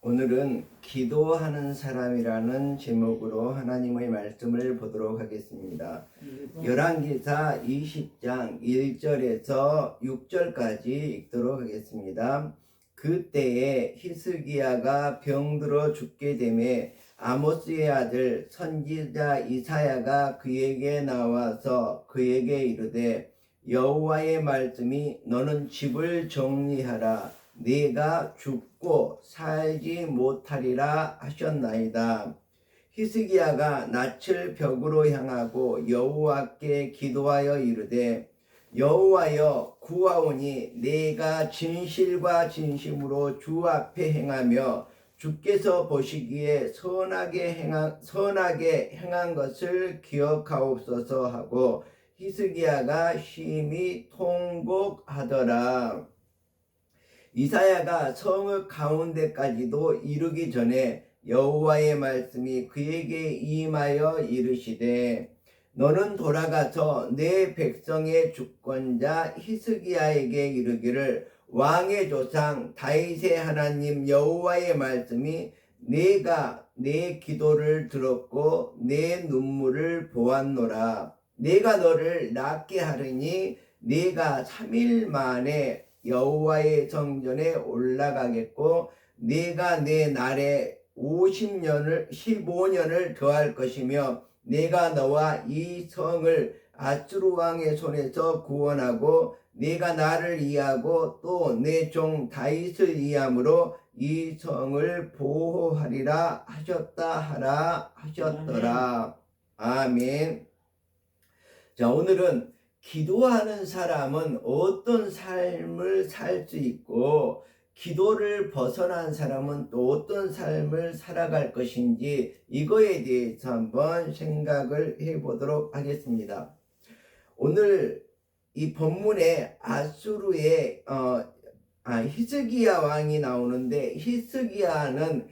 오늘은 기도하는 사람이라는 제목으로 하나님의 말씀을 보도록 하겠습니다. 열왕기사 20장 1절에서 6절까지 읽도록 하겠습니다. 그때에 히스기야가 병들어 죽게 되매 아모스의 아들 선지자 이사야가 그에게 나와서 그에게 이르되 여호와의 말씀이 너는 집을 정리하라 네가 죽고 살지 못하리라 하셨나이다. 히스기야가 낯을 벽으로 향하고 여호와께 기도하여 이르되 여호와여 구하오니 내가 진실과 진심으로 주 앞에 행하며 주께서 보시기에 선하게 행한 것을 기억하옵소서 하고 히스기야가 심히 통곡하더라. 이사야가 성읍 가운데까지도 이르기 전에 여호와의 말씀이 그에게 임하여 이르시되 너는 돌아가서 내 백성의 주권자 히스기야에게 이르기를 왕의 조상 다윗의 하나님 여호와의 말씀이 내가 내 기도를 들었고 내 눈물을 보았노라. 내가 너를 낫게 하리니 내가 3일 만에 여호와의 성전에 올라가겠고 내가 내 날에 15년을 더할 것이며 내가 너와 이 성을 아수르 왕의 손에서 구원하고 내가 나를 이해하고 또 내 종 다윗을 이해함으로 이 성을 보호하리라 하셨더라. 아멘. 자, 오늘은 기도하는 사람은 어떤 삶을 살 수 있고 기도를 벗어난 사람은 또 어떤 삶을 살아갈 것인지 이거에 대해서 한번 생각을 해보도록 하겠습니다. 오늘 이 본문에 아수르의 히스기야 왕이 나오는데 히스기야는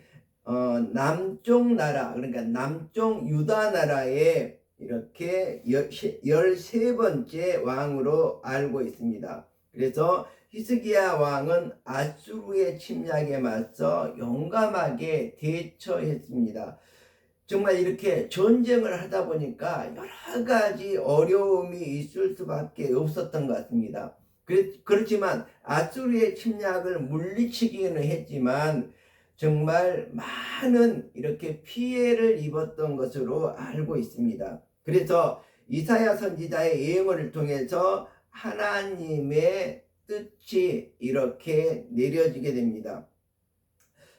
남쪽 나라, 그러니까 남쪽 유다 나라의 이렇게 13번째 왕으로 알고 있습니다. 그래서 히스기야 왕은 아수르의 침략에 맞서 용감하게 대처했습니다. 정말 이렇게 전쟁을 하다 보니까 여러 가지 어려움이 있을 수밖에 없었던 것 같습니다. 그렇지만 아수르의 침략을 물리치기는 했지만 정말 많은 이렇게 피해를 입었던 것으로 알고 있습니다. 그래서 이사야 선지자의 예언을 통해서 하나님의 뜻이 이렇게 내려지게 됩니다.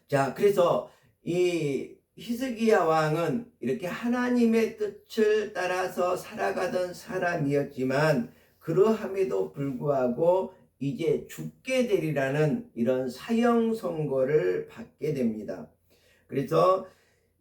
자, 그래서 이 히스기야 왕은 이렇게 하나님의 뜻을 따라서 살아가던 사람이었지만 그러함에도 불구하고 이제 죽게 되리라는 이런 사형 선고를 받게 됩니다. 그래서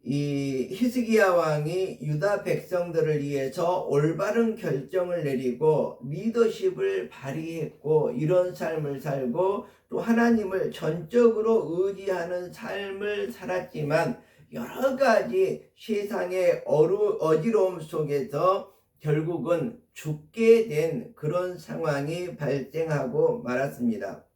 이 히스기야 왕이 유다 백성들을 위해서 올바른 결정을 내리고 리더십을 발휘했고 이런 삶을 살고 또 하나님을 전적으로 의지하는 삶을 살았지만 여러 가지 세상의 어지러움 속에서 결국은 죽게 된 그런 상황이 발생하고 말았습니다.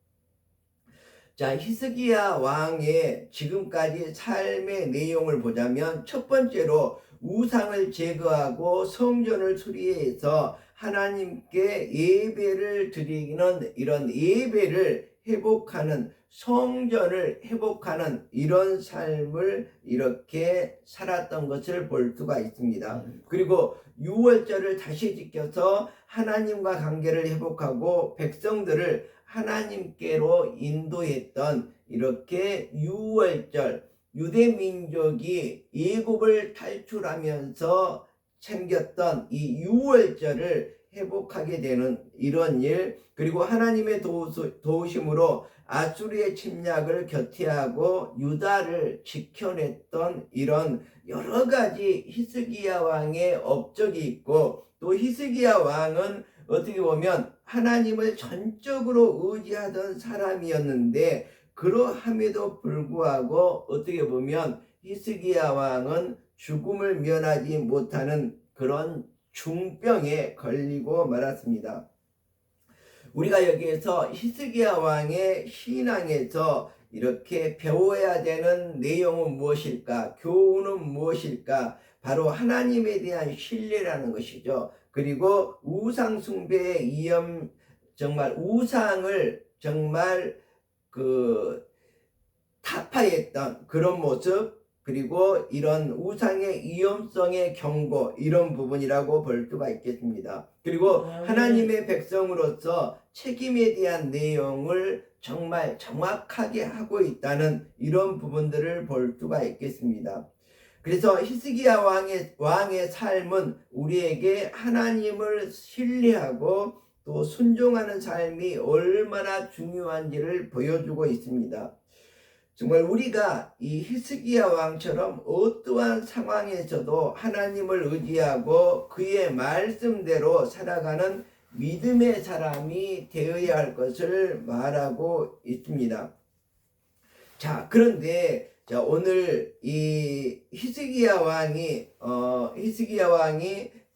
자, 히스기야 왕의 지금까지 삶의 내용을 보자면 첫 번째로 우상을 제거하고 성전을 수리해서 하나님께 예배를 드리는 이런 예배를 회복하는 성전을 회복하는 이런 삶을 이렇게 살았던 것을 볼 수가 있습니다. 그리고 유월절을 다시 지켜서 하나님과 관계를 회복하고 백성들을 하나님께로 인도했던 이렇게 유월절, 유대민족이 애굽을 탈출하면서 챙겼던 이 유월절을 회복하게 되는 이런 일, 그리고 하나님의 도우심으로 아수르의 침략을 겨태하고 유다를 지켜냈던 이런 여러 가지 히스기야 왕의 업적이 있고, 또 히스기야 왕은 어떻게 보면 하나님을 전적으로 의지하던 사람이었는데 그러함에도 불구하고 어떻게 보면 히스기야 왕은 죽음을 면하지 못하는 그런 중병에 걸리고 말았습니다. 우리가 여기에서 히스기야 왕의 신앙에서 이렇게 배워야 되는 내용은 무엇일까? 교훈은 무엇일까? 바로 하나님에 대한 신뢰라는 것이죠. 그리고 우상 숭배의 위험, 정말 우상을 정말 타파했던 그런 모습, 그리고 이런 우상의 위험성의 경고, 이런 부분이라고 볼 수가 있겠습니다. 그리고 하나님의 백성으로서 책임에 대한 내용을 정말 정확하게 하고 있다는 이런 부분들을 볼 수가 있겠습니다. 그래서 히스기야 왕의 삶은 우리에게 하나님을 신뢰하고 또 순종하는 삶이 얼마나 중요한지를 보여주고 있습니다. 정말 우리가 이 히스기야 왕처럼 어떠한 상황에서도 하나님을 의지하고 그의 말씀대로 살아가는 믿음의 사람이 되어야 할 것을 말하고 있습니다. 자, 그런데 오늘 이 히스기야 왕이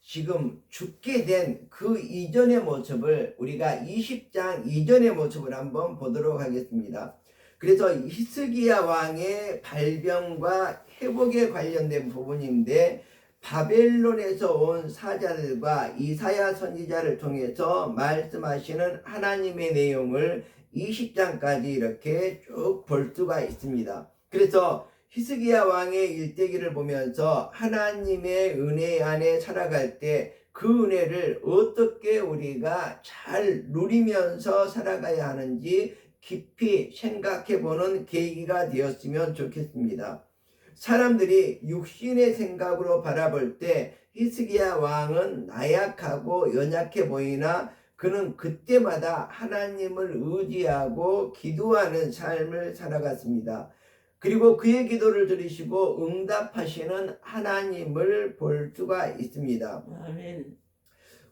지금 죽게 된 그 이전의 모습을, 우리가 20장 이전의 모습을 한번 보도록 하겠습니다. 그래서 히스기야 왕의 발병과 회복에 관련된 부분인데, 바벨론에서 온 사자들과 이사야 선지자를 통해서 말씀하시는 하나님의 내용을 20장까지 이렇게 쭉 볼 수가 있습니다. 그래서 히스기야 왕의 일대기를 보면서 하나님의 은혜 안에 살아갈 때 그 은혜를 어떻게 우리가 잘 누리면서 살아가야 하는지 깊이 생각해보는 계기가 되었으면 좋겠습니다. 사람들이 육신의 생각으로 바라볼 때 히스기야 왕은 나약하고 연약해 보이나 그는 그때마다 하나님을 의지하고 기도하는 삶을 살아갔습니다. 그리고 그의 기도를 들으시고 응답하시는 하나님을 볼 수가 있습니다. 아멘.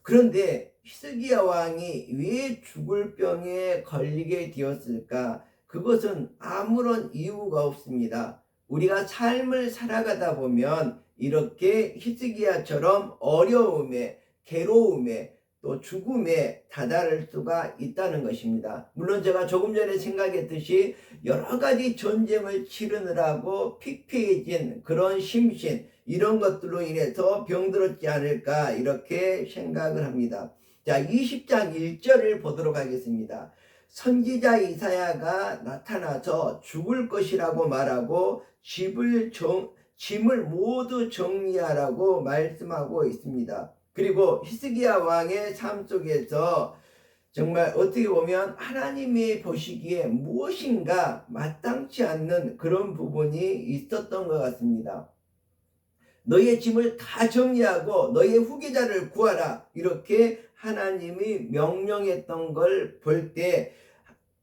그런데 히스기야 왕이 왜 죽을 병에 걸리게 되었을까? 그것은 아무런 이유가 없습니다. 우리가 삶을 살아가다 보면 이렇게 히스기야처럼 어려움에, 괴로움에, 또 죽음에 다다를 수가 있다는 것입니다. 물론 제가 조금 전에 생각했듯이 여러 가지 전쟁을 치르느라고 피폐해진 그런 심신, 이런 것들로 인해서 병들었지 않을까 이렇게 생각을 합니다. 자, 20장 1절을 보도록 하겠습니다. 선지자 이사야가 나타나서 죽을 것이라고 말하고 짐을 모두 정리하라고 말씀하고 있습니다. 그리고 히스기야 왕의 삶 속에서 정말 어떻게 보면 하나님이 보시기에 무엇인가 마땅치 않는 그런 부분이 있었던 것 같습니다. 너의 짐을 다 정리하고 너의 후계자를 구하라, 이렇게 하나님이 명령했던 걸 볼 때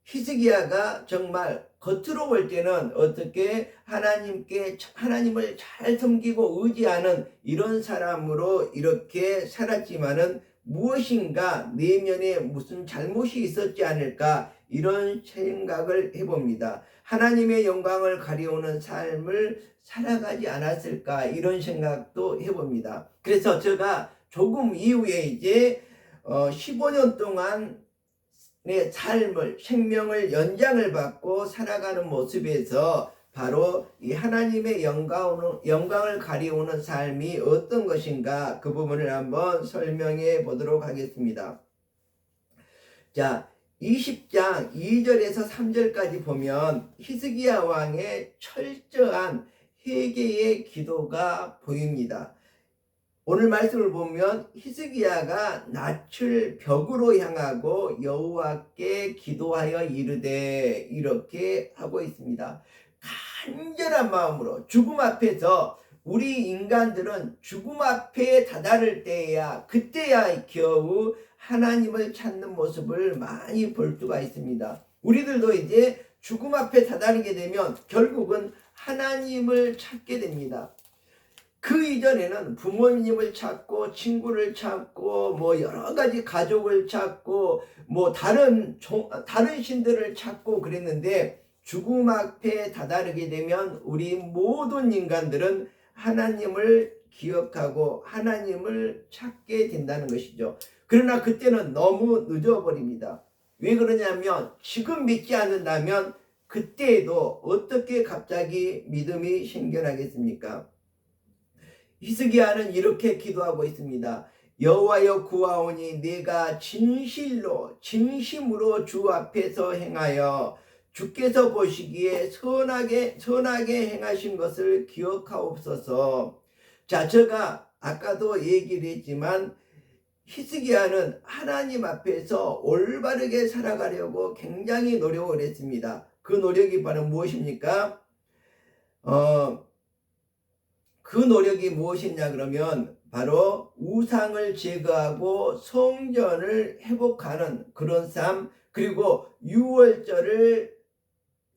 히스기야가 정말 겉으로 볼 때는 어떻게 하나님을 잘 섬기고 의지하는 이런 사람으로 이렇게 살았지만은 무엇인가 내면에 무슨 잘못이 있었지 않을까, 이런 생각을 해봅니다. 하나님의 영광을 가려오는 삶을 살아가지 않았을까, 이런 생각도 해봅니다. 그래서 제가 조금 이후에 이제 15년 동안 내 삶을, 생명을 연장을 받고 살아가는 모습에서 바로 이 하나님의 영광을 가리우는 삶이 어떤 것인가, 그 부분을 한번 설명해 보도록 하겠습니다. 자, 20장 2절에서 3절까지 보면 히스기야 왕의 철저한 회개의 기도가 보입니다. 오늘 말씀을 보면 히스기야가 낯을 벽으로 향하고 여호와께 기도하여 이르되, 이렇게 하고 있습니다. 간절한 마음으로, 죽음 앞에서, 우리 인간들은 죽음 앞에 다다를 때야, 그때야 겨우 하나님을 찾는 모습을 많이 볼 수가 있습니다. 우리들도 이제 죽음 앞에 다다르게 되면 결국은 하나님을 찾게 됩니다. 그 이전에는 부모님을 찾고 친구를 찾고 뭐 여러 가지 가족을 찾고 뭐 다른 신들을 찾고 그랬는데, 죽음 앞에 다다르게 되면 우리 모든 인간들은 하나님을 기억하고 하나님을 찾게 된다는 것이죠. 그러나 그때는 너무 늦어버립니다. 왜 그러냐면 지금 믿지 않는다면 그때에도 어떻게 갑자기 믿음이 생겨나겠습니까? 히스기야는 이렇게 기도하고 있습니다. 여호와여 구하오니 내가 진심으로 주 앞에서 행하여 주께서 보시기에 선하게 행하신 것을 기억하옵소서. 자, 제가 아까도 얘기를 했지만 히스기야는 하나님 앞에서 올바르게 살아가려고 굉장히 노력을 했습니다. 그 노력이 바로 무엇입니까? 그 노력이 무엇이냐 그러면 바로 우상을 제거하고 성전을 회복하는 그런 삶, 그리고 유월절을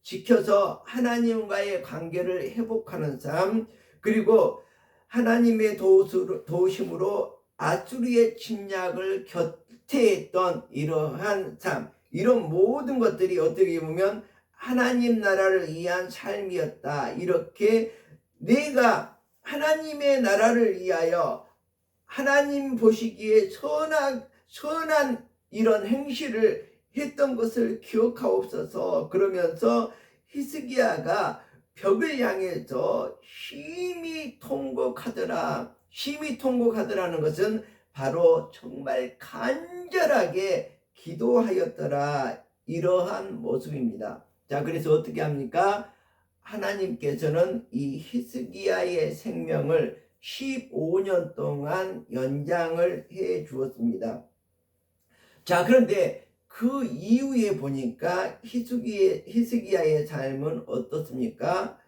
지켜서 하나님과의 관계를 회복하는 삶, 그리고 하나님의 도우심으로 아수르의 침략을 곁에했던 이러한 삶, 이런 모든 것들이 어떻게 보면 하나님 나라를 위한 삶이었다. 이렇게 내가 하나님의 나라를 위하여 하나님 보시기에 선한 이런 행실을 했던 것을 기억하옵소서. 그러면서 히스기야가 벽을 향해서 심히 통곡하더라. 심히 통곡하더라는 것은 바로 정말 간절하게 기도하였더라. 이러한 모습입니다. 자, 그래서 어떻게 합니까? 하나님께서는 이 히스기야의 생명을 15년 동안 연장을 해 주었습니다. 자, 그런데 그 이후에 보니까 히스기야의 삶은 어떻습니까?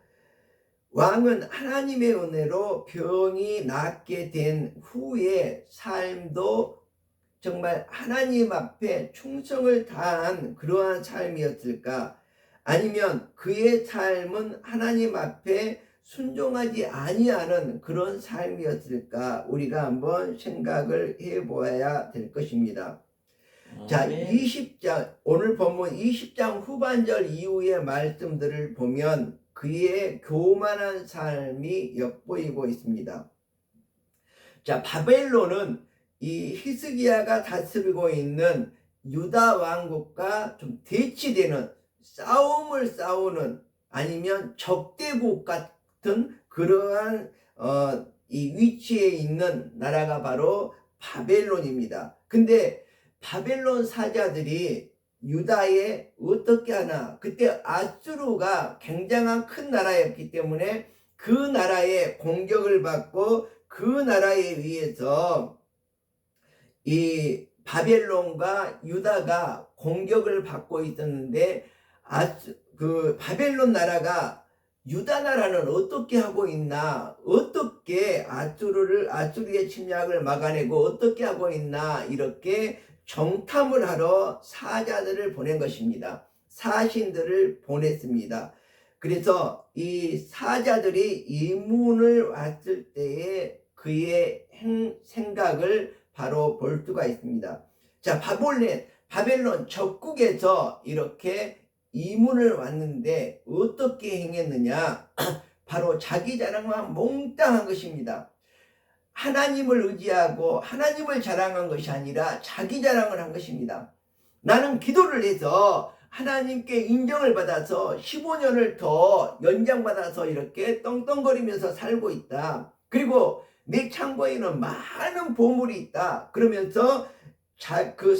왕은 하나님의 은혜로 병이 낫게 된 후에 삶도 정말 하나님 앞에 충성을 다한 그러한 삶이었을까? 아니면 그의 삶은 하나님 앞에 순종하지 아니하는 그런 삶이었을까? 우리가 한번 생각을 해보아야 될 것입니다. 자, 20장, 오늘 본문 20장 후반절 이후의 말씀들을 보면 그의 교만한 삶이 엿보이고 있습니다. 자, 바벨론은 이 히스기야가 다스리고 있는 유다 왕국과 좀 대치되는 싸움을 싸우는 아니면 적대국 같은 그러한 이 위치에 있는 나라가 바로 바벨론입니다. 근데 바벨론 사자들이 유다에 어떻게 하나, 그때 아수르가 굉장한 큰 나라였기 때문에 그 나라의 공격을 받고 그 나라에 의해서 이 바벨론과 유다가 공격을 받고 있었는데 그 바벨론 나라가 유다 나라는 어떻게 하고 있나, 어떻게 아수르의 침략을 막아내고 어떻게 하고 있나, 이렇게 정탐을 하러 사자들을 보낸 것입니다. 사신들을 보냈습니다. 그래서 이 사자들이 이문을 왔을 때에 그의 생각을 바로 볼 수가 있습니다. 자, 바벨론 적국에서 이렇게 이문을 왔는데 어떻게 행했느냐? 바로 자기 자랑만 몽땅한 것입니다. 하나님을 의지하고 하나님을 자랑한 것이 아니라 자기 자랑을 한 것입니다. 나는 기도를 해서 하나님께 인정을 받아서 15년을 더 연장받아서 이렇게 떵떵거리면서 살고 있다. 그리고 내 창고에는 많은 보물이 있다. 그러면서 그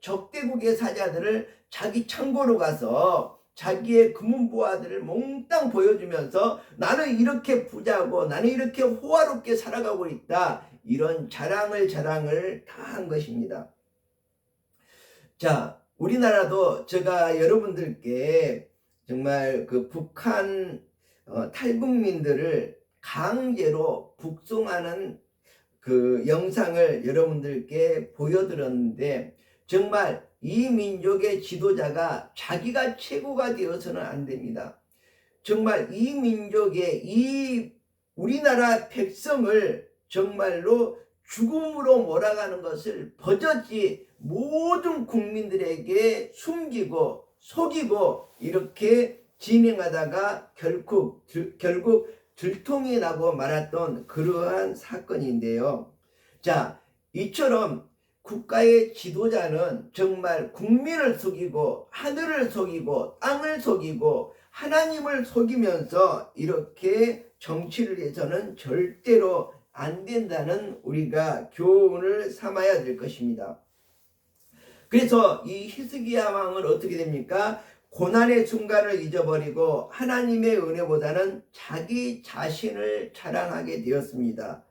적대국의 사자들을 자기 창고로 가서 자기의 금은보화들을 몽땅 보여주면서 나는 이렇게 부자고 나는 이렇게 호화롭게 살아가고 있다. 이런 자랑을 다 한 것입니다. 자, 우리나라도 제가 여러분들께 정말 그 북한 탈북민들을 강제로 북송하는 그 영상을 여러분들께 보여드렸는데 정말 이 민족의 지도자가 자기가 최고가 되어서는 안 됩니다. 정말 이 민족의 이 우리나라 백성을 정말로 죽음으로 몰아가는 것을 버젓이 모든 국민들에게 숨기고 속이고 이렇게 진행하다가 결국 들통이 나고 말았던 그러한 사건인데요. 자, 이처럼 국가의 지도자는 정말 국민을 속이고 하늘을 속이고 땅을 속이고 하나님을 속이면서 이렇게 정치를 해서는 절대로 안 된다는 우리가 교훈을 삼아야 될 것입니다. 그래서 이 히스기야 왕은 어떻게 됩니까? 고난의 순간을 잊어버리고 하나님의 은혜보다는 자기 자신을 자랑하게 되었습니다.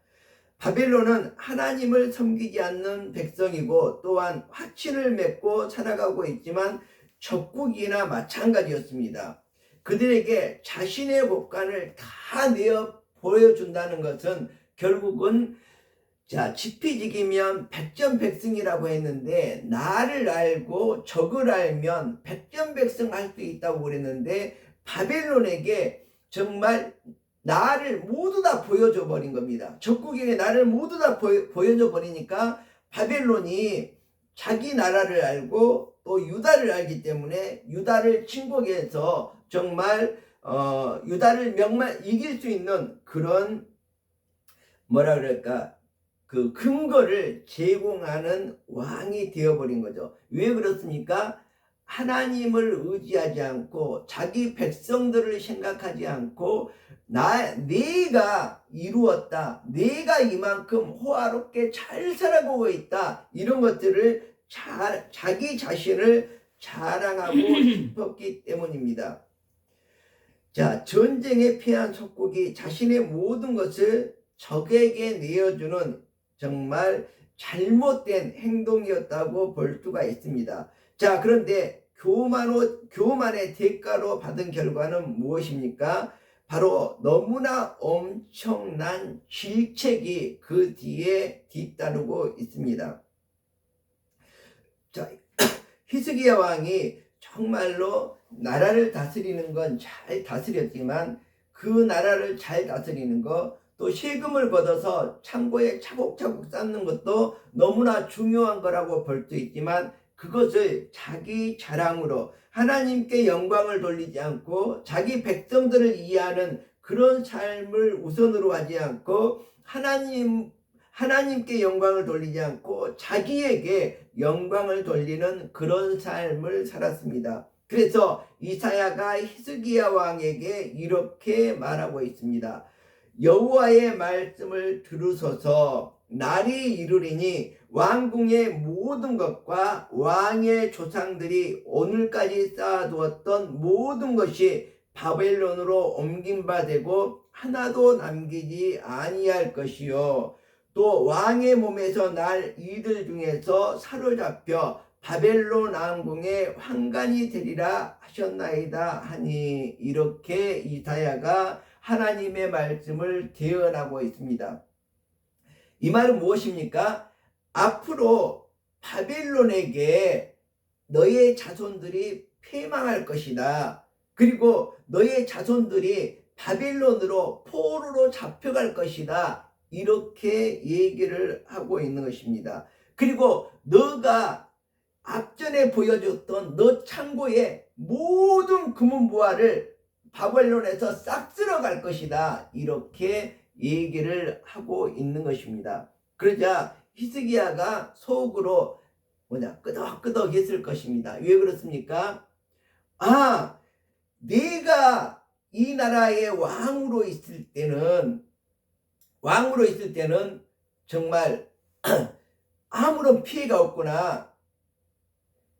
바벨론은 하나님을 섬기지 않는 백성이고 또한 확신을 맺고 살아가고 있지만 적국이나 마찬가지였습니다. 그들에게 자신의 법관을 다 내어 보여준다는 것은 결국은 지피지기면 백전백승이라고 했는데 나를 알고 적을 알면 백전백승 할 수 있다고 그랬는데 바벨론에게 정말 나를 모두 다 보여줘 버린 겁니다. 적국에게 나를 모두 다 보여줘 버리니까 바벨론이 자기 나라를 알고 또 유다를 알기 때문에 유다를 침공해서 정말 유다를 이길 수 있는 그런 뭐라 그럴까 그 근거를 제공하는 왕이 되어버린 거죠. 왜 그렇습니까? 하나님을 의지하지 않고 자기 백성들을 생각하지 않고 내가 이루었다, 내가 이만큼 호화롭게 잘 살아가고 있다, 이런 것들을 자기 자신을 자랑하고 싶었기 때문입니다. 전쟁에 패한 속국이 자신의 모든 것을 적에게 내어주는 정말 잘못된 행동이었다고 볼 수가 있습니다. 그런데 교만의 대가로 받은 결과는 무엇입니까? 바로 너무나 엄청난 질책이 그 뒤에 뒤따르고 있습니다. 히스기야 왕이 정말로 나라를 다스리는 건 잘 다스렸지만 그 나라를 잘 다스리는 것, 또 세금을 걷어서 창고에 차곡차곡 쌓는 것도 너무나 중요한 거라고 볼 수 있지만 그것을 자기 자랑으로 하나님께 영광을 돌리지 않고 자기 백성들을 이해하는 그런 삶을 우선으로 하지 않고 하나님께 영광을 돌리지 않고 자기에게 영광을 돌리는 그런 삶을 살았습니다. 그래서 이사야가 히스기야 왕에게 이렇게 말하고 있습니다. 여호와의 말씀을 들으소서. 날이 이르리니 왕궁의 모든 것과 왕의 조상들이 오늘까지 쌓아두었던 모든 것이 바벨론으로 옮긴 바 되고 하나도 남기지 아니할 것이요, 또 왕의 몸에서 날 이들 중에서 사로잡혀 바벨론 왕궁의 환관이 되리라 하셨나이다 하니, 이렇게 이사야가 하나님의 말씀을 대언하고 있습니다. 이 말은 무엇입니까? 앞으로 바벨론에게 너의 자손들이 패망할 것이다. 그리고 너의 자손들이 바벨론으로 포로로 잡혀갈 것이다. 이렇게 얘기를 하고 있는 것입니다. 그리고 너가 앞전에 보여줬던 너 창고의 모든 금은보화를 바벨론에서 싹 쓸어갈 것이다. 이렇게 얘기를 하고 있는 것입니다. 그러자 히스기야가 속으로 끄덕끄덕 했을 것입니다. 왜 그렇습니까? 내가 이 나라의 왕으로 있을 때는 정말 아무런 피해가 없구나.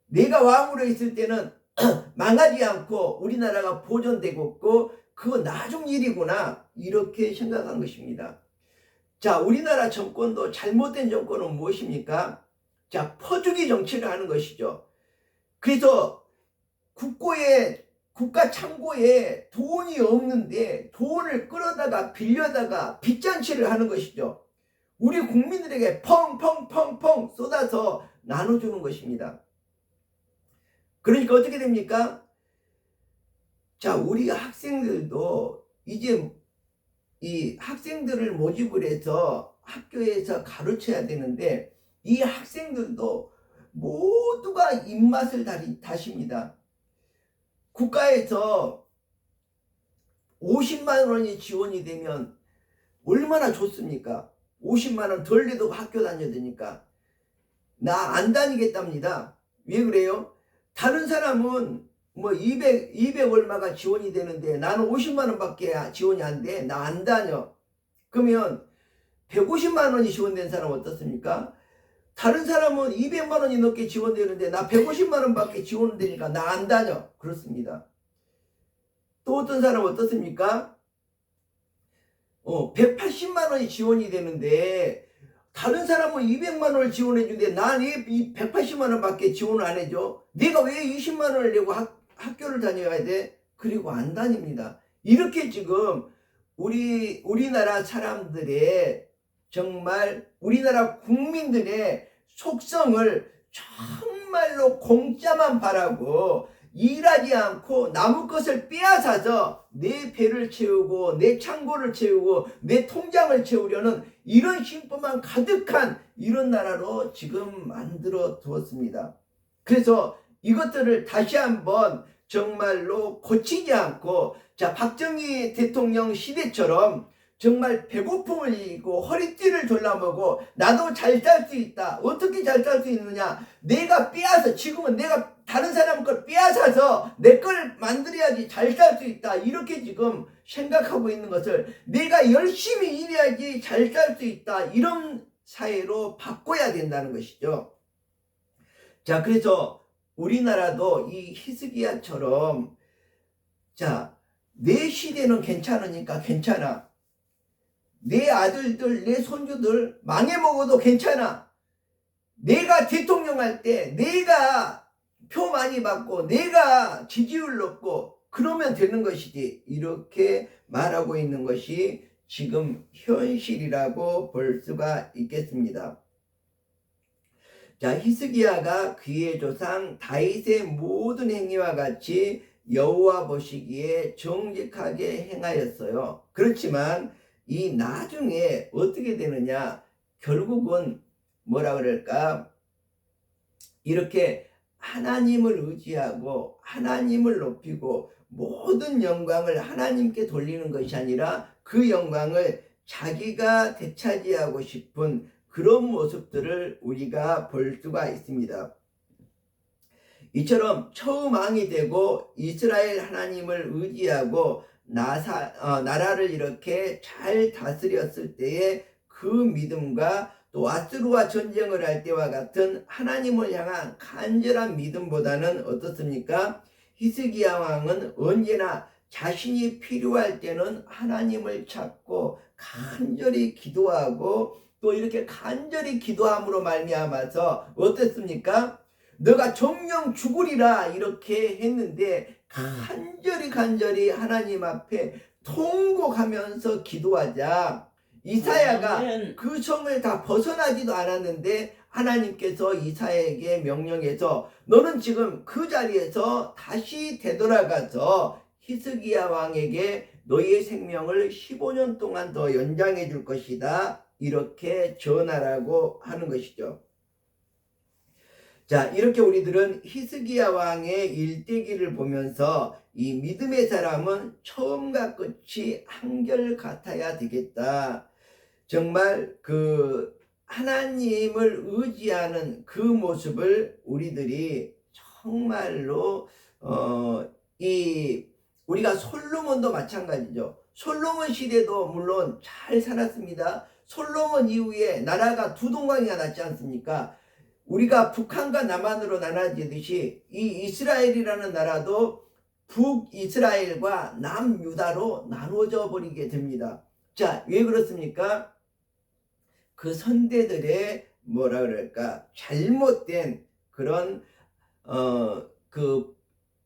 내가 왕으로 있을 때는 망하지 않고 우리나라가 보존되고 있고 그거 나중 일이구나, 이렇게 생각한 것입니다. 우리나라 정권도 잘못된 정권은 무엇입니까? 퍼주기 정치를 하는 것이죠. 그래서 국가 창고에 돈이 없는데 돈을 끌어다가 빌려다가 빚잔치를 하는 것이죠. 우리 국민들에게 펑펑펑펑 쏟아서 나눠주는 것입니다. 그러니까 어떻게 됩니까? 우리 학생들도 이제 이 학생들을 모집을 해서 학교에서 가르쳐야 되는데 이 학생들도 모두가 입맛을 다십니다. 국가에서 50만 원이 지원이 되면 얼마나 좋습니까? 50만 원 덜 내도 학교 다녀야 되니까. 나 안 다니겠답니다. 왜 그래요? 다른 사람은 뭐 200 얼마가 지원이 되는데 나는 50만 원밖에 지원이 안 돼. 나 안 다녀. 그러면 150만 원이 지원된 사람 어떻습니까? 다른 사람은 200만 원이 넘게 지원되는데 나 150만 원밖에 지원되니까 나 안 다녀. 그렇습니다. 또 어떤 사람은 어떻습니까? 180만 원이 지원이 되는데 다른 사람은 200만 원을 지원해 주는데 난 왜 180만 원밖에 지원을 안 해줘? 내가 왜 20만 원을 내고 학교를 다녀야 돼? 그리고 안 다닙니다. 이렇게 지금 우리나라 사람들의 정말 우리나라 국민들의 속성을 정말로 공짜만 바라고 일하지 않고 남의 것을 빼앗아서 내 배를 채우고 내 창고를 채우고 내 통장을 채우려는 이런 심보만 가득한 이런 나라로 지금 만들어 두었습니다. 그래서 이것들을 다시 한번 정말로 고치지 않고 박정희 대통령 시대처럼 정말 배고픔을 이기고 허리띠를 졸라매고 나도 잘 살 수 있다. 어떻게 잘 살 수 있느냐? 내가 빼앗아 지금은 내가 다른 사람 걸 빼앗아서 내 걸 만들어야지 잘 살 수 있다. 이렇게 지금 생각하고 있는 것을 내가 열심히 일해야지 잘 살 수 있다. 이런 사회로 바꿔야 된다는 것이죠. 자, 그래서 우리나라도 이 히스기야처럼 내 시대는 괜찮으니까 괜찮아. 내 아들들, 내 손주들 망해먹어도 괜찮아. 내가 대통령 할 때 내가 표 많이 받고 내가 지지율 높고 그러면 되는 것이지. 이렇게 말하고 있는 것이 지금 현실이라고 볼 수가 있겠습니다. 자, 히스기야가 그의 조상 다윗의 모든 행위와 같이 여호와 보시기에 정직하게 행하였어요. 그렇지만 이 나중에 어떻게 되느냐? 결국은 뭐라 그럴까? 이렇게 하나님을 의지하고 하나님을 높이고 모든 영광을 하나님께 돌리는 것이 아니라 그 영광을 자기가 되차지하고 싶은 그런 모습들을 우리가 볼 수가 있습니다. 이처럼 처음 왕이 되고 이스라엘 하나님을 의지하고 나라를 이렇게 잘 다스렸을 때의 그 믿음과 또 아수르와 전쟁을 할 때와 같은 하나님을 향한 간절한 믿음보다는 어떻습니까? 히스기야 왕은 언제나 자신이 필요할 때는 하나님을 찾고 간절히 기도하고 또 이렇게 간절히 기도함으로 말미암아서 어땠습니까? 너가 정령 죽으리라 이렇게 했는데 간절히 하나님 앞에 통곡하면서 기도하자 이사야가 그 성을 다 벗어나지도 않았는데 하나님께서 이사야에게 명령해서 너는 지금 그 자리에서 다시 되돌아가서 히스기야 왕에게 너희의 생명을 15년 동안 더 연장해 줄 것이다. 이렇게 전하라고 하는 것이죠. 자, 이렇게 우리들은 히스기야 왕의 일대기를 보면서 이 믿음의 사람은 처음과 끝이 한결같아야 되겠다. 정말 그 하나님을 의지하는 그 모습을 우리들이 정말로 우리가 솔로몬도 마찬가지죠. 솔로몬 시대도 물론 잘 살았습니다. 솔로몬 이후에 나라가 두 동강이가 났지 않습니까? 우리가 북한과 남한으로 나눠지듯이 이 이스라엘이라는 나라도 북이스라엘과 남유다로 나눠져 버리게 됩니다. 자, 왜 그렇습니까? 그 선대들의 뭐라 그럴까? 잘못된 그런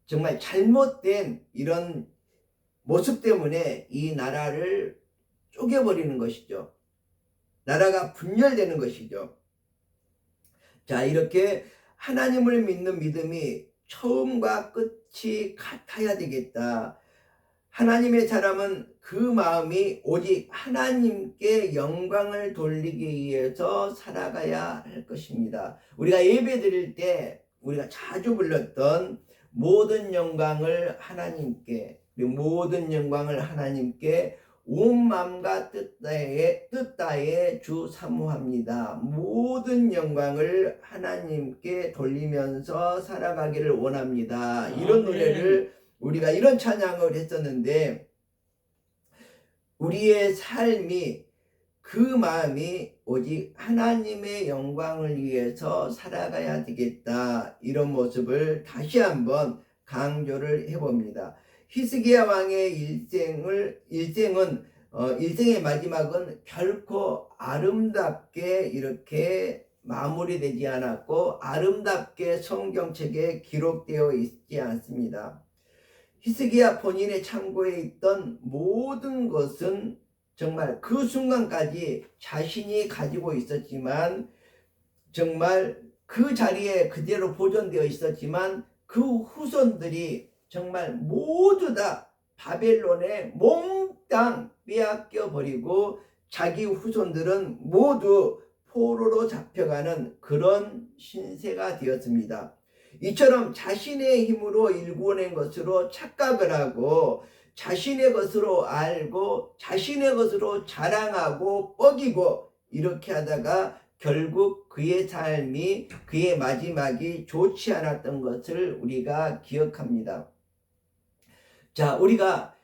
정말 잘못된 이런 모습 때문에 이 나라를 쪼개버리는 것이죠. 나라가 분열되는 것이죠. 자, 이렇게 하나님을 믿는 믿음이 처음과 끝이 같아야 되겠다. 하나님의 사람은 그 마음이 오직 하나님께 영광을 돌리기 위해서 살아가야 할 것입니다. 우리가 예배 드릴 때 우리가 자주 불렀던 모든 영광을 하나님께, 모든 영광을 하나님께 온 마음과 뜻 다해 주 사모합니다. 모든 영광을 하나님께 돌리면서 살아가기를 원합니다. 이런 노래를 우리가 이런 찬양을 했었는데, 우리의 삶이 그 마음이 오직 하나님의 영광을 위해서 살아가야 되겠다, 이런 모습을 다시 한번 강조를 해봅니다. 히스기야 왕의 일생의 마지막은 결코 아름답게 이렇게 마무리되지 않았고 아름답게 성경책에 기록되어 있지 않습니다. 히스기야 본인의 창고에 있던 모든 것은 정말 그 순간까지 자신이 가지고 있었지만, 정말 그 자리에 그대로 보존되어 있었지만, 그 후손들이 정말 모두 다 바벨론에 몽땅 빼앗겨 버리고 자기 후손들은 모두 포로로 잡혀가는 그런 신세가 되었습니다. 이처럼 자신의 힘으로 일궈낸 것으로 착각을 하고 자신의 것으로 알고 자신의 것으로 자랑하고 뻐기고 이렇게 하다가 결국 그의 삶이, 그의 마지막이 좋지 않았던 것을 우리가 기억합니다. 자, 우리가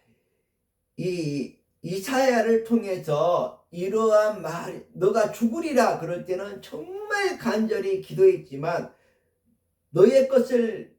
이 이사야를 통해서 이러한 말, 너가 죽으리라 그럴 때는 정말 간절히 기도했지만, 너의 것을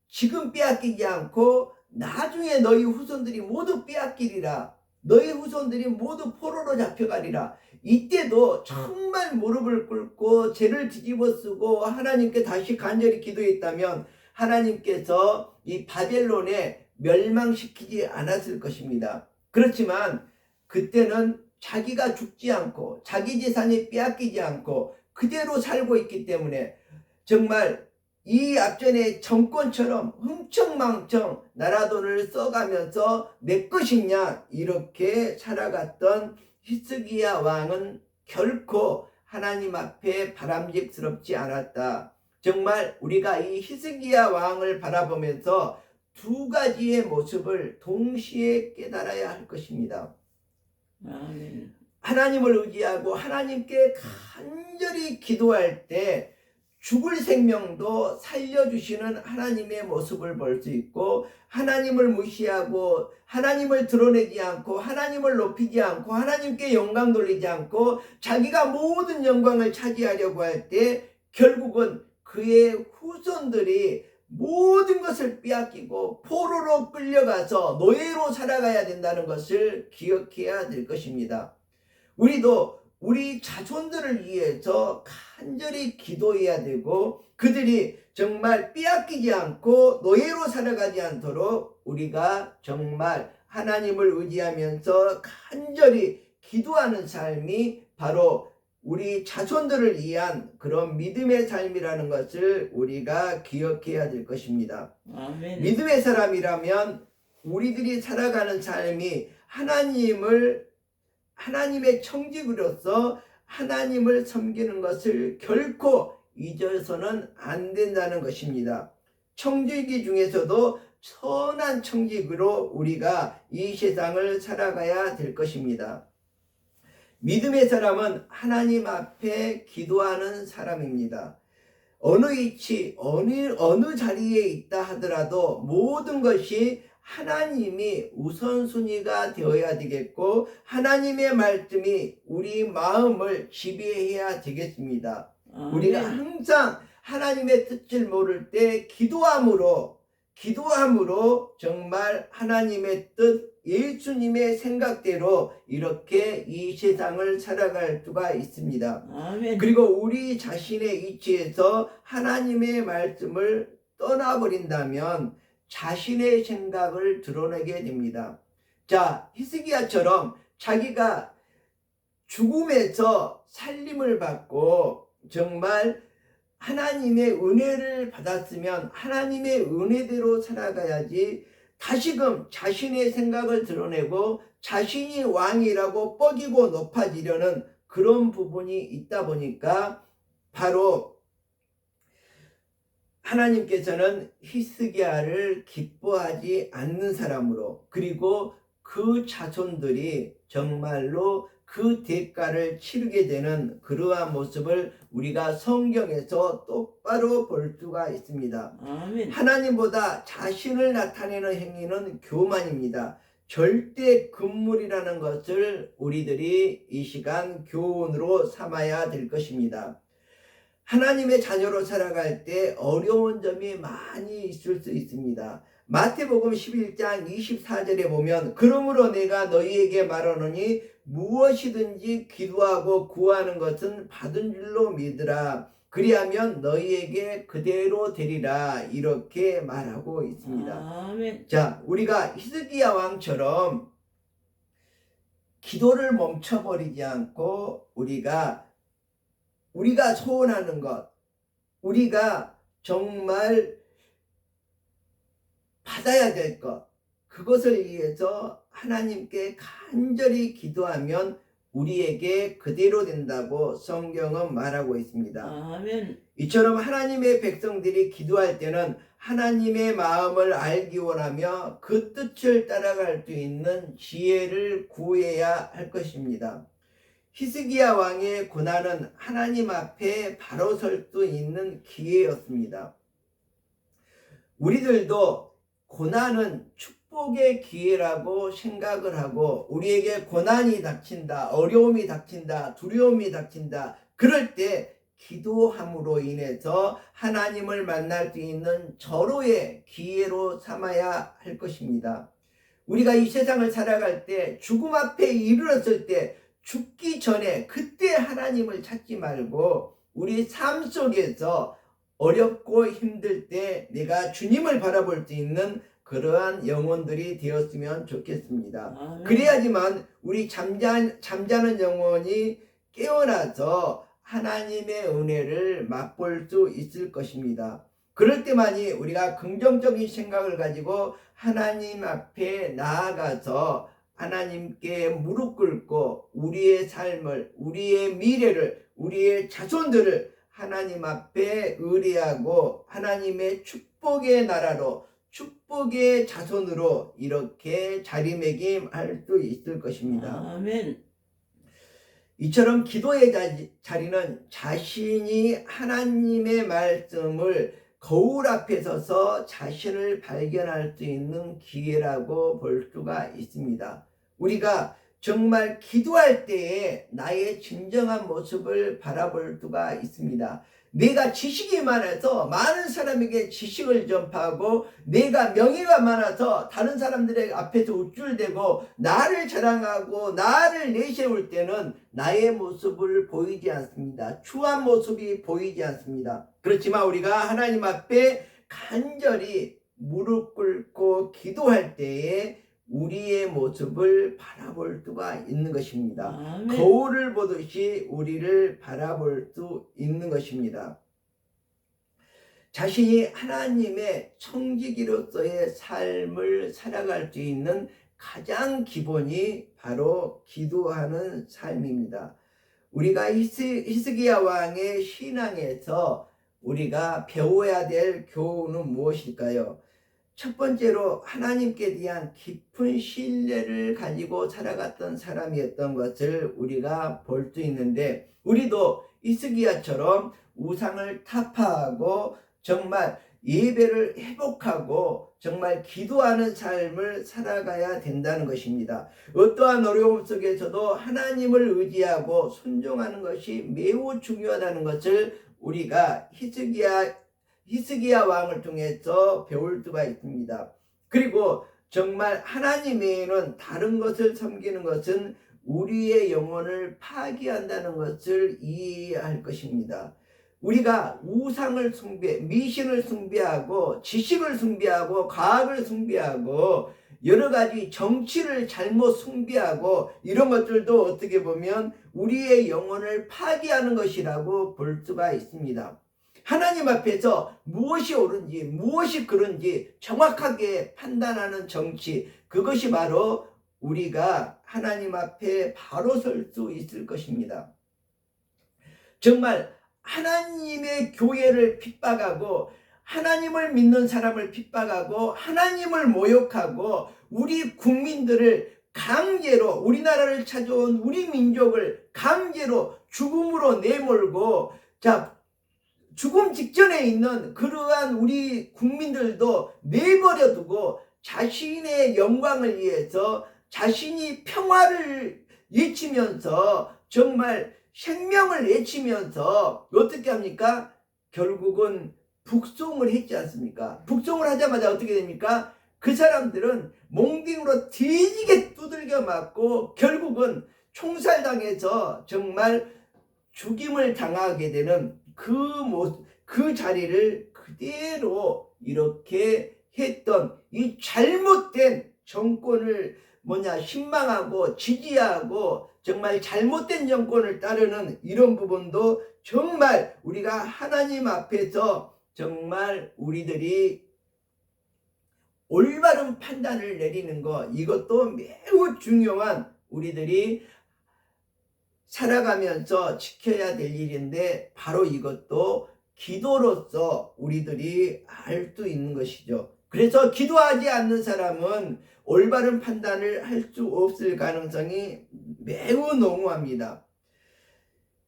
지금 빼앗기지 않고 나중에 너희 후손들이 모두 빼앗기리라, 너희 후손들이 모두 포로로 잡혀가리라. 이때도 정말 무릎을 꿇고 죄를 뒤집어 쓰고 하나님께 다시 간절히 기도했다면 하나님께서 이 바벨론에 멸망시키지 않았을 것입니다. 그렇지만 그때는 자기가 죽지 않고 자기 재산이 빼앗기지 않고 그대로 살고 있기 때문에 정말 이 앞전에 정권처럼 흥청망청 나라돈을 써가면서 내 것이냐 이렇게 살아갔던 히스기야 왕은 결코 하나님 앞에 바람직스럽지 않았다. 정말 우리가 이 히스기야 왕을 바라보면서 두 가지의 모습을 동시에 깨달아야 할 것입니다. 아멘. 하나님을 의지하고 하나님께 간절히 기도할 때 죽을 생명도 살려주시는 하나님의 모습을 볼 수 있고, 하나님을 무시하고 하나님을 드러내지 않고 하나님을 높이지 않고 하나님께 영광 돌리지 않고 자기가 모든 영광을 차지하려고 할 때 결국은 그의 후손들이 모든 것을 빼앗기고 포로로 끌려가서 노예로 살아가야 된다는 것을 기억해야 될 것입니다. 우리도 우리 자손들을 위해서 간절히 기도해야 되고, 그들이 정말 빼앗기지 않고 노예로 살아가지 않도록 우리가 정말 하나님을 의지하면서 간절히 기도하는 삶이 바로 우리 자손들을 위한 그런 믿음의 삶이라는 것을 우리가 기억해야 될 것입니다. 아멘. 믿음의 사람이라면 우리들이 살아가는 삶이 하나님의 청직으로서 하나님을 섬기는 것을 결코 잊어서는 안 된다는 것입니다. 청지기 중에서도 선한 청직으로 우리가 이 세상을 살아가야 될 것입니다. 믿음의 사람은 하나님 앞에 기도하는 사람입니다. 어느 위치, 어느 자리에 있다 하더라도 모든 것이 하나님이 우선순위가 되어야 되겠고, 하나님의 말씀이 우리 마음을 지배해야 되겠습니다. 우리가 항상 하나님의 뜻을 모를 때 기도함으로 정말 하나님의 뜻, 예수님의 생각대로 이렇게 이 세상을 살아갈 수가 있습니다. 아멘. 그리고 우리 자신의 위치에서 하나님의 말씀을 떠나버린다면 자신의 생각을 드러내게 됩니다. 자, 히스기야처럼 자기가 죽음에서 살림을 받고 정말 하나님의 은혜를 받았으면 하나님의 은혜대로 살아가야지, 다시금 자신의 생각을 드러내고 자신이 왕이라고 뻐기고 높아지려는 그런 부분이 있다 보니까 바로 하나님께서는 히스기야를 기뻐하지 않는 사람으로, 그리고 그 자손들이 정말로 그 대가를 치르게 되는 그러한 모습을 우리가 성경에서 똑바로 볼 수가 있습니다. 아멘. 하나님보다 자신을 나타내는 행위는 교만입니다. 절대 금물이라는 것을 우리들이 이 시간 교훈으로 삼아야 될 것입니다. 하나님의 자녀로 살아갈 때 어려운 점이 많이 있을 수 있습니다. 마태복음 11장 24절에 보면 그러므로 내가 너희에게 말하노니 무엇이든지 기도하고 구하는 것은 받은 줄로 믿으라. 그리하면 너희에게 그대로 되리라. 이렇게 말하고 있습니다. 아멘. 자, 우리가 히스기야 왕처럼 기도를 멈춰버리지 않고 우리가 소원하는 것, 우리가 정말 받아야 될 것, 그것을 위해서 하나님께 간절히 기도하면 우리에게 그대로 된다고 성경은 말하고 있습니다. 아멘. 이처럼 하나님의 백성들이 기도할 때는 하나님의 마음을 알기 원하며 그 뜻을 따라갈 수 있는 지혜를 구해야 할 것입니다. 히스기야 왕의 고난은 하나님 앞에 바로 설 수 있는 기회였습니다. 우리들도 고난은 축복의 기회라고 생각을 하고 우리에게 고난이 닥친다, 어려움이 닥친다, 두려움이 닥친다. 그럴 때 기도함으로 인해서 하나님을 만날 수 있는 절호의 기회로 삼아야 할 것입니다. 우리가 이 세상을 살아갈 때 죽음 앞에 이르렀을 때 죽기 전에 그때 하나님을 찾지 말고 우리 삶 속에서 어렵고 힘들 때 내가 주님을 바라볼 수 있는 그러한 영혼들이 되었으면 좋겠습니다. 아멘. 그래야지만 우리 잠자는 영혼이 깨어나서 하나님의 은혜를 맛볼 수 있을 것입니다. 그럴 때만이 우리가 긍정적인 생각을 가지고 하나님 앞에 나아가서 하나님께 무릎 꿇고 우리의 삶을, 우리의 미래를, 우리의 자손들을 하나님 앞에 의뢰하고 하나님의 축복의 나라로, 축복의 자손으로 이렇게 자리매김할 수 있을 것입니다. 아멘. 이처럼 기도의 자리는 자신이 하나님의 말씀을 거울 앞에 서서 자신을 발견할 수 있는 기회라고 볼 수가 있습니다. 우리가 정말 기도할 때에 나의 진정한 모습을 바라볼 수가 있습니다. 내가 지식이 많아서 많은 사람에게 지식을 전파하고 내가 명예가 많아서 다른 사람들의 앞에서 우쭐대고 나를 자랑하고 나를 내세울 때는 나의 모습을 보이지 않습니다. 추한 모습이 보이지 않습니다. 그렇지만 우리가 하나님 앞에 간절히 무릎 꿇고 기도할 때에 우리의 모습을 바라볼 수가 있는 것입니다. 아멘. 거울을 보듯이 우리를 바라볼 수 있는 것입니다. 자신이 하나님의 청지기로서의 삶을 살아갈 수 있는 가장 기본이 바로 기도하는 삶입니다. 우리가 히스기야 왕의 신앙에서 우리가 배워야 될 교훈은 무엇일까요? 첫 번째로 하나님께 대한 깊은 신뢰를 가지고 살아갔던 사람이었던 것을 우리가 볼 수 있는데 우리도 히스기야처럼 우상을 타파하고 정말 예배를 회복하고 정말 기도하는 삶을 살아가야 된다는 것입니다. 어떠한 어려움 속에서도 하나님을 의지하고 순종하는 것이 매우 중요하다는 것을 우리가 히스기야 왕을 통해서 배울 수가 있습니다. 그리고 정말 하나님 외에는 다른 것을 섬기는 것은 우리의 영혼을 파괴한다는 것을 이해해야 할 것입니다. 우리가 우상을 미신을 숭배하고 지식을 숭배하고 과학을 숭배하고 여러 가지 정치를 잘못 숭배하고 이런 것들도 어떻게 보면 우리의 영혼을 파괴하는 것이라고 볼 수가 있습니다. 하나님 앞에서 무엇이 옳은지 무엇이 그른지 정확하게 판단하는 정치, 그것이 바로 우리가 하나님 앞에 바로 설 수 있을 것입니다. 정말 하나님의 교회를 핍박하고 하나님을 믿는 사람을 핍박하고 하나님을 모욕하고 우리 국민들을 강제로 우리나라를 찾아온 우리 민족을 강제로 죽음으로 내몰고, 자, 죽음 직전에 있는 그러한 우리 국민들도 내버려 두고 자신의 영광을 위해서 자신이 평화를 외치면서 정말 생명을 외치면서 어떻게 합니까? 결국은 북송을 했지 않습니까? 북송을 하자마자 어떻게 됩니까? 그 사람들은 몽둥이로 뒤지게 두들겨 맞고 결국은 총살당해서 정말 죽임을 당하게 되는 그 자리를 그대로 이렇게 했던 이 잘못된 정권을 신망하고 지지하고 정말 잘못된 정권을 따르는 이런 부분도 정말 우리가 하나님 앞에서 정말 우리들이 올바른 판단을 내리는 것, 이것도 매우 중요한 우리들이 살아가면서 지켜야 될 일인데, 바로 이것도 기도로서 우리들이 알 수 있는 것이죠. 그래서 기도하지 않는 사람은 올바른 판단을 할 수 없을 가능성이 매우 농후합니다.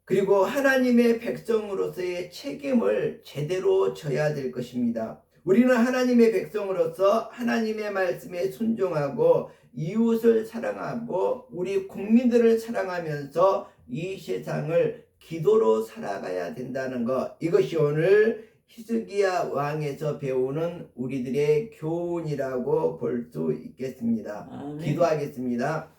그리고 하나님의 백성으로서의 책임을 제대로 져야 될 것입니다. 우리는 하나님의 백성으로서 하나님의 말씀에 순종하고 이웃을 사랑하고 우리 국민들을 사랑하면서 이 세상을 기도로 살아가야 된다는 것, 이것이 오늘 히스기야 왕에서 배우는 우리들의 교훈이라고 볼 수 있겠습니다. 아멘. 기도하겠습니다.